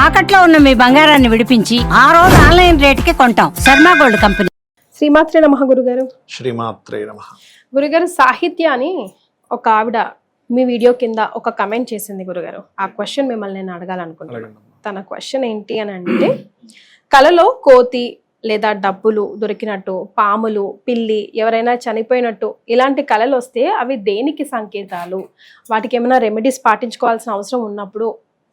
తాకట్లో ఉన్న మీ బంగారాన్ని విడిపించి ఆ రోజు ఆన్లైన్ రేటుకి కొంటాం. Sharma gold company. శ్రీమాత్రే నమః గురుగారు. శ్రీమాత్రే నమః. గురుగారు, సాహిత్య అని ఒక ఆవిడ మీ వీడియో కింద ఒక కమెంట్ చేసింది గురుగారు. ఆ క్వశ్చన్ మిమ్మల్ని నేను అడగాలనుకుంటున్నాను. తన క్వశ్చన్ ఏంటి అని అంటే, కలలో కోతి లేదా డబ్బులు దొరికినట్టు, పాములు, పిల్లి, ఎవరైనా చనిపోయినట్టు ఇలాంటి కళలు వస్తే అవి దేనికి సంకేతాలు? వాటికి ఏమైనా రెమెడీస్ పాటించుకోవాల్సిన అవసరం ఉన్నప్పుడు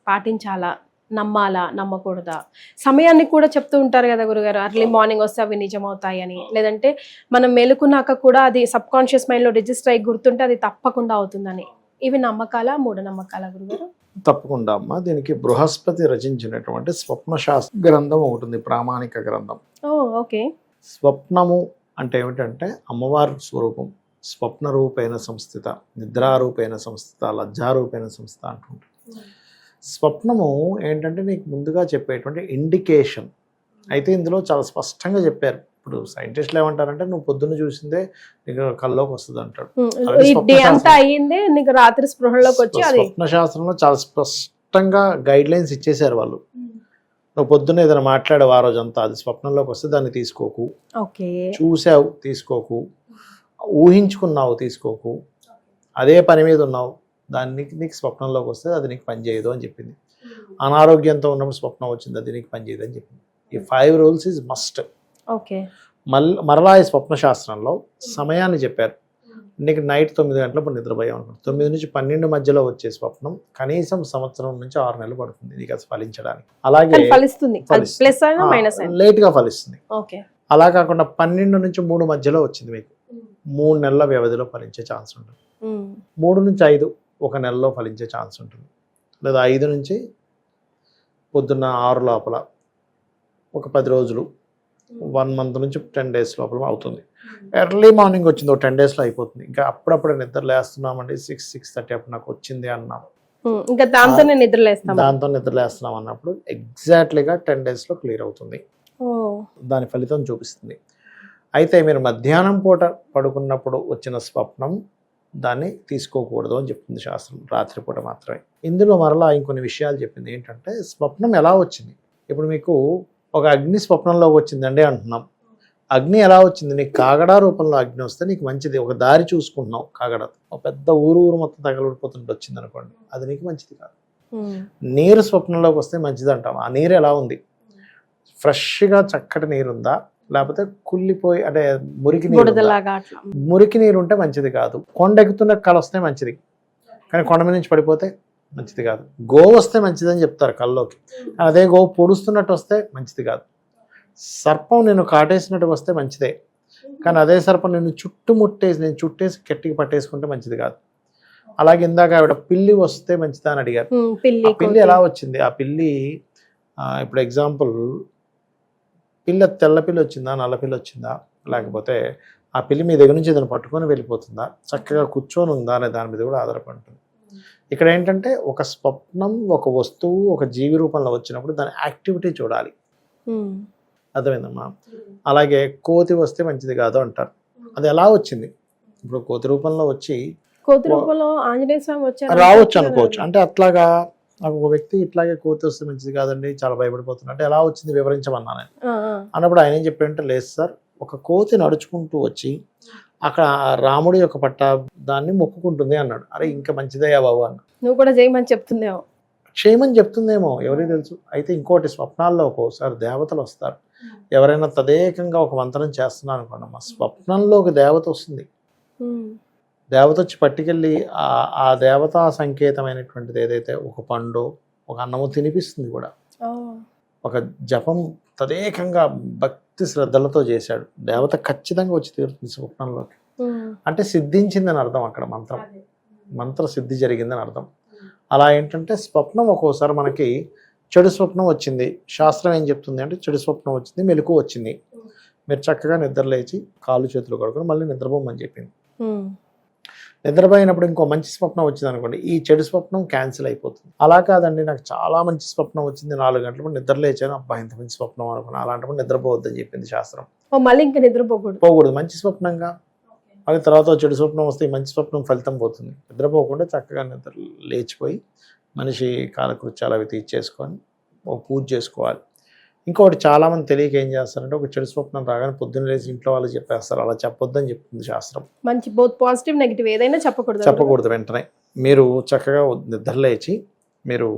పాటించాలా, నమ్మాలా, నమ్మకూడదా? సమయాన్ని కూడా చెప్తూ ఉంటారు కదా గురుగారు, అర్లీ మార్నింగ్ వస్తే అవి నిజమవుతాయి అని. లేదంటే మనం మేలుకున్నాక కూడా అది సబ్ కాన్షియస్ మైండ్లో రిజిస్టర్ అయ్యి గుర్తుంటే అది తప్పకుండా అవుతుందని. ఇవి నమ్మకాలా, మూఢనమ్మకాలా గురుగారు? తప్పకుండా అమ్మా. దీనికి బృహస్పతి రచించినటువంటి స్వప్న శాస్త్ర గ్రంథం ఒకటి ఉంది, ప్రామాణిక గ్రంథం. ఓకే. స్వప్నము అంటే ఏమిటంటే అమ్మవారి స్వరూపం. స్వప్న రూపేణ సంస్థిత, నిద్రారూపేణ సంస్థిత, లజ్జారూపేణ సంస్థిత అంటుంటారు. స్వప్నము ఏంటంటే నీకు ముందుగా చెప్పేటువంటి ఇండికేషన్. అయితే ఇందులో చాలా స్పష్టంగా చెప్పారు. ఇప్పుడు సైంటిస్టులు ఏమంటారంటే, నువ్వు పొద్దున్న చూసిందే నీకు కల్లోకి వస్తుంది అంటాడు. రాత్రి స్పృహలోకి వచ్చి స్వప్న శాస్త్రంలో చాలా స్పష్టంగా గైడ్ లైన్స్ ఇచ్చేసారు వాళ్ళు. నువ్వు పొద్దున్న ఏదైనా మాట్లాడావు ఆ రోజంతా, అది స్వప్నంలోకి వస్తే దాన్ని తీసుకోకు. చూసావు తీసుకోకు, ఊహించుకున్నావు తీసుకోకు, అదే పని మీద ఉన్నావు దాన్ని నీకు స్వప్నంలోకి వస్తే అది నీకు పనిచేయదు అని చెప్పింది. అనారోగ్యంతో ఉన్నప్పుడు స్వప్నం వచ్చింది, అది నీకు పనిచేయదు అని చెప్పింది. ఈ 5 రూల్స్ ఈజ్ మస్ట్. మరలా ఈ స్వప్న శాస్త్రంలో సమయాన్ని చెప్పారు. నీకు నైట్ 9 గంటలప్పుడు నిద్రపోయాం అనుకుంటు, 9 నుంచి 12 మధ్యలో వచ్చే స్వప్నం కనీసం సంవత్సరం నుంచి 6 నెలలు పడుతుంది నీకు అది ఫలించడానికి. అలాగే లేట్ గా ఫలిస్తుంది. అలా కాకుండా 12 నుంచి 3 మధ్యలో వచ్చింది మీకు, 3 నెలల వ్యవధిలో ఫలించే ఛాన్స్ ఉంటుంది. 3 నుంచి 5 1 నెలలో ఫలించే ఛాన్స్ ఉంటుంది. లేదా 5 నుంచి పొద్దున్న 6 లోపల ఒక 10 రోజులు, 1 మంత్ నుంచి 10 డేస్ లోపల అవుతుంది. ఎర్లీ మార్నింగ్ వచ్చింది, ఒక 10 డేస్లో అయిపోతుంది. ఇంకా అప్పుడప్పుడే నిద్ర లేస్తున్నామండి, 6-6:30 అప్పుడు నాకు వచ్చింది అన్నాం, దాంతో నిద్ర లేస్తున్నాం అన్నప్పుడు ఎగ్జాక్ట్లీగా 10 డేస్లో క్లియర్ అవుతుంది, దాని ఫలితం చూపిస్తుంది. అయితే మీరు మధ్యాహ్నం పూట పడుకున్నప్పుడు వచ్చిన స్వప్నం దాన్ని తీసుకోకూడదు అని చెప్తుంది శాస్త్రం, రాత్రిపూట మాత్రమే. ఇందులో మరలా ఇంకొన్ని విషయాలు చెప్పింది. ఏంటంటే స్వప్నం ఎలా వచ్చింది. ఇప్పుడు మీకు ఒక అగ్ని స్వప్నంలో వచ్చిందండి అంటున్నాం. అగ్ని ఎలా వచ్చింది? నీకు కాగడా రూపంలో అగ్ని వస్తే నీకు మంచిది. ఒక దారి చూసుకుంటున్నావు, కాగడ ఒక పెద్ద ఊరు మొత్తం తగలబడిపోతుంటే వచ్చింది అనుకోండి, అది నీకు మంచిది కాదు. నీరు స్వప్నంలోకి వస్తే మంచిది అంటాం. ఆ నీరు ఎలా ఉంది? ఫ్రెష్గా చక్కటి నీరు ఉందా, లేకపోతే కుళ్ళిపోయి అంటే మురికి నీరు ఉంటే మంచిది కాదు. కొండ ఎక్కుతున్న కళ వస్తే మంచిది, కానీ కొండ మీద నుంచి పడిపోతే మంచిది కాదు. గోవు వస్తే మంచిదని చెప్తారు కల్లోకి, అదే గోవు పొడుస్తున్నట్టు వస్తే మంచిది కాదు. సర్పం నేను కాటేసినట్టు వస్తే మంచిదే, కానీ అదే సర్పం నేను చుట్టేసి గట్టిగా పట్టేసుకుంటే మంచిది కాదు. అలాగే ఇందాక ఆవిడ పిల్లి వస్తే మంచిదా అని అడిగారు. పిల్లి ఎలా వచ్చింది? ఆ పిల్లి ఇప్పుడు ఎగ్జాంపుల్, తెల్ల పిల్లి వచ్చిందా, నల్ల పిల్లి వచ్చిందా, లేకపోతే ఆ పిల్లి మీ దగ్గర నుంచి ఏదైనా పట్టుకొని వెళ్ళిపోతుందా, చక్కగా కూర్చొని ఉందా అనే దాని మీద కూడా ఆధారపడి ఉంటుంది. ఇక్కడ ఏంటంటే ఒక స్వప్నం, ఒక వస్తువు, ఒక జీవి రూపంలో వచ్చినప్పుడు దాని యాక్టివిటీ చూడాలి. అర్థమైందమ్మా? అలాగే కోతి వస్తే మంచిది కాదు అంటారు. అది ఎలా వచ్చింది? ఇప్పుడు కోతి రూపంలో వచ్చి రావచ్చు అనుకోవచ్చు. అంటే అట్లాగా నాకు ఒక వ్యక్తి ఇట్లాగే కోతి వస్తే మంచిది కాదండి, చాలా భయపడిపోతున్నా అంటే ఎలా వచ్చింది వివరించమన్నా నేను అన్నప్పుడు ఆయన ఏం చెప్పాడంటే, లేదు సార్, ఒక కోతి నడుచుకుంటూ వచ్చి అక్కడ రాముడి యొక్క పట్ట దాన్ని మొక్కుకుంటుంది అన్నాడు. అరే ఇంకా మంచిదయ్యా బాబు అన్న. నువ్వు కూడా చేయమని చెప్తుందేమో ఎవరికి తెలుసు. అయితే ఇంకోటి, స్వప్నాల్లో ఒక్కోసారి దేవతలు వస్తారు. ఎవరైనా తదేకంగా ఒక మంత్రం చేస్తున్నారు అనుకోండి, మా స్వప్నంలో ఒక దేవత వస్తుంది. దేవత వచ్చి పట్టుకెళ్ళి ఆ దేవతా సంకేతమైనటువంటిది ఏదైతే ఒక పండు, ఒక అన్నము తినిపిస్తుంది కూడా. ఒక జపం తదేకంగా భక్తి శ్రద్ధలతో చేశాడు, దేవత ఖచ్చితంగా వచ్చి తీరుతుంది స్వప్నంలోకి. అంటే సిద్ధించిందని అర్థం, అక్కడ మంత్ర సిద్ధి జరిగిందని అర్థం. అలా ఏంటంటే స్వప్నం ఒక్కోసారి మనకి చెడు స్వప్నం వచ్చింది, శాస్త్రం ఏం చెప్తుంది అంటే, చెడు స్వప్నం వచ్చింది, మెలకు వచ్చింది, మీరు చక్కగా నిద్ర లేచి కాళ్ళు చేతులు కడుకొని మళ్ళీ నిద్రపోమని చెప్పింది. నిద్రపోయినప్పుడు ఇంకో మంచి స్వప్నం వచ్చింది అనుకోండి, ఈ చెడు స్వప్నం క్యాన్సిల్ అయిపోతుంది. అలా కాదండి, నాకు చాలా మంచి స్వప్నం వచ్చింది, 4 గంటలప్పుడు నిద్ర లేచాను, అబ్బా ఇంత మంచి స్వప్నం అనుకున్నా, అలాంటప్పుడు నిద్రపోవద్దని చెప్పింది శాస్త్రం. మళ్ళీ ఇంకా నిద్రపోకూడదు, మంచి స్వప్నంగా. మళ్ళీ తర్వాత చెడు స్వప్నం వస్తే మంచి స్వప్నం ఫలితం పోతుంది. నిద్రపోకుండా చక్కగా నిద్ర లేచిపోయి మనిషి కాలకృత్యాలు అవి తీర్చేసుకొని ఒక పూజ చేసుకోవాలి. ఇంకొకటి చాలామంది తెలియక ఏం చేస్తారంటే ఒక చెడు స్వప్నం రాగానే పొద్దున్న లేచి ఇంట్లో వాళ్ళు చెప్పేస్తారు. అలా చెప్పొద్దని చెప్తుంది శాస్త్రం. మంచి బోత్ పాజిటివ్ నెగిటివ్ ఏదైనా చెప్పకూడదు. వెంటనే మీరు చక్కగా నిద్ర లేచి మీరు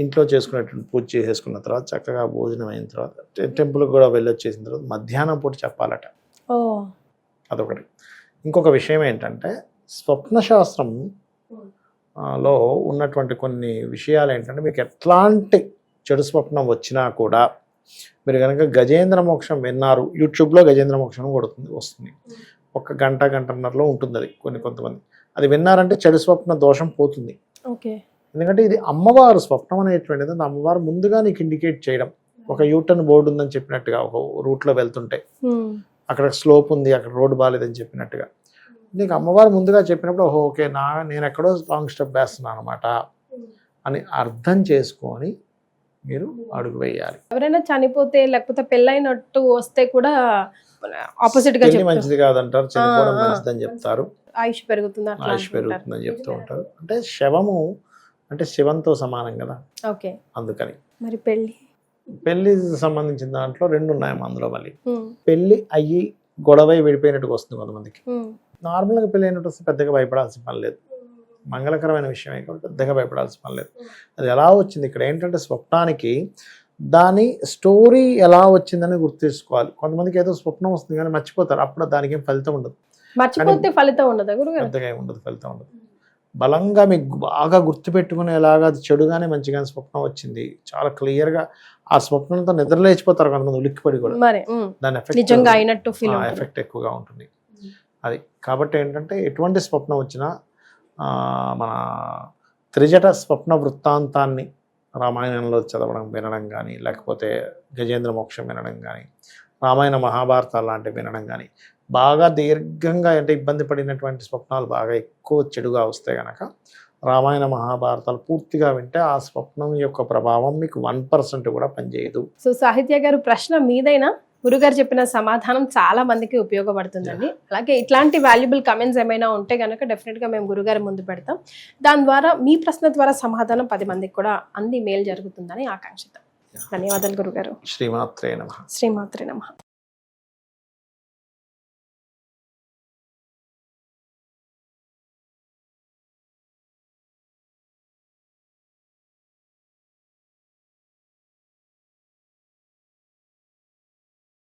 ఇంట్లో చేసుకునేటువంటి పూజ చేసేసుకున్న తర్వాత చక్కగా భోజనం అయిన తర్వాత టెంపుల్కి కూడా వెళ్ళొచ్చేసిన తర్వాత మధ్యాహ్నం పూట చెప్పాలట. అదొకటి. ఇంకొక విషయం ఏంటంటే స్వప్న శాస్త్రం లో ఉన్నటువంటి కొన్ని విషయాలు ఏంటంటే మీకు ఎట్లాంటి చెడు స్వప్నం వచ్చినా కూడా మీరు కనుక గజేంద్ర మోక్షం విన్నారు, యూట్యూబ్లో గజేంద్ర మోక్షం వస్తుంది. ఒక గంటన్నరలో ఉంటుంది అది. కొంతమంది అది విన్నారంటే చెడు స్వప్న దోషం పోతుంది. ఎందుకంటే ఇది అమ్మవారు స్వప్నం అనేటువంటిది అమ్మవారు ముందుగా నీకు ఇండికేట్ చేయడం. ఒక యూటర్న్ బోర్డు ఉందని చెప్పినట్టుగా, ఒక రూట్లో వెళ్తుంటే అక్కడ స్లోప్ ఉంది, అక్కడ రోడ్డు బాగాలేదని చెప్పినట్టుగా నీకు అమ్మవారు ముందుగా చెప్పినప్పుడు ఓకే నేను ఎక్కడో రాంగ్ స్టెప్ వేస్తున్నాను అనమాట అని అర్థం చేసుకొని మీరు అడుగు వేయాలి. ఎవరైనా చనిపోతే లేకపోతే పెళ్ళైనట్టు వస్తే కూడా ఆపోజిట్ గా మంచిది కాదంటారు, చనిపోవడం మంచిదని చెప్తారు, ఆయుష్ పెరుగుతుందని చెప్తూ ఉంటారు. అంటే శవము అంటే శివంతో సమానం కదా, అందుకని. మరి పెళ్లి సంబంధించిన దాంట్లో 2 ఉన్నాయి అందులో. మళ్ళీ పెళ్లి అయ్యి గొడవ విడిపోయినట్టుగా వస్తుంది కొంతమందికి. నార్మల్గా పెళ్లి అయినట్టు వస్తే పెద్దగా భయపడాల్సిన పని లేదు, మంగళకరమైన విషయమే కాబట్టి పెద్దగా భయపడాల్సిన పని లేదు. అది ఎలా వచ్చింది ఇక్కడ ఏంటంటే స్వప్నానికి దాని స్టోరీ ఎలా వచ్చిందని గుర్తు చేసుకోవాలి. కొంతమందికి ఏదో స్వప్నం వస్తుంది కానీ మర్చిపోతారు, అప్పుడు దానికి ఏం ఫలితం ఉండదు. పెద్దగా ఉండదు, ఫలితం ఉండదు. బలంగా మీకు బాగా గుర్తుపెట్టుకునేలాగా అది చెడుగానే మంచిగానే స్వప్నం వచ్చింది, చాలా క్లియర్గా ఆ స్వప్నంతో నిద్రలేచిపోతారు కొంతమంది ఉలిక్కిపడి కూడా. దాని ఎఫెక్ట్ ఎక్కువగా ఉంటుంది అది. కాబట్టి ఏంటంటే ఎటువంటి స్వప్నం వచ్చినా మన త్రిజట స్వప్న వృత్తాంతాన్ని రామాయణంలో చదవడం వినడం కానీ, లేకపోతే గజేంద్ర మోక్షం వినడం కానీ, రామాయణ మహాభారతాలు లాంటివి వినడం కానీ, బాగా దీర్ఘంగా అంటే ఇబ్బంది పడినటువంటి స్వప్నాలు బాగా ఎక్కువ చెడుగా వస్తే కనుక రామాయణ మహాభారతాలు పూర్తిగా వింటే ఆ స్వప్నం యొక్క ప్రభావం మీకు 1% కూడా పనిచేయదు. సో సాహిత్య గారు, ప్రశ్న మీదైనా గురుగారు చెప్పిన సమాధానం చాలా మందికి ఉపయోగపడుతుందండి. అలాగే ఇట్లాంటి వాల్యుబుల్ కమెంట్స్ ఏమైనా ఉంటే కనుక డెఫినెట్గా మేము గురుగారి ముందు పెడతాం. దాని ద్వారా మీ ప్రశ్న ద్వారా సమాధానం 10 మందికి కూడా అంది మేలు జరుగుతుందని ఆకాంక్షిద్దాం. ధన్యవాదాలు గురుగారు. శ్రీమాత్రే నమః. శ్రీమాత్రే నమః.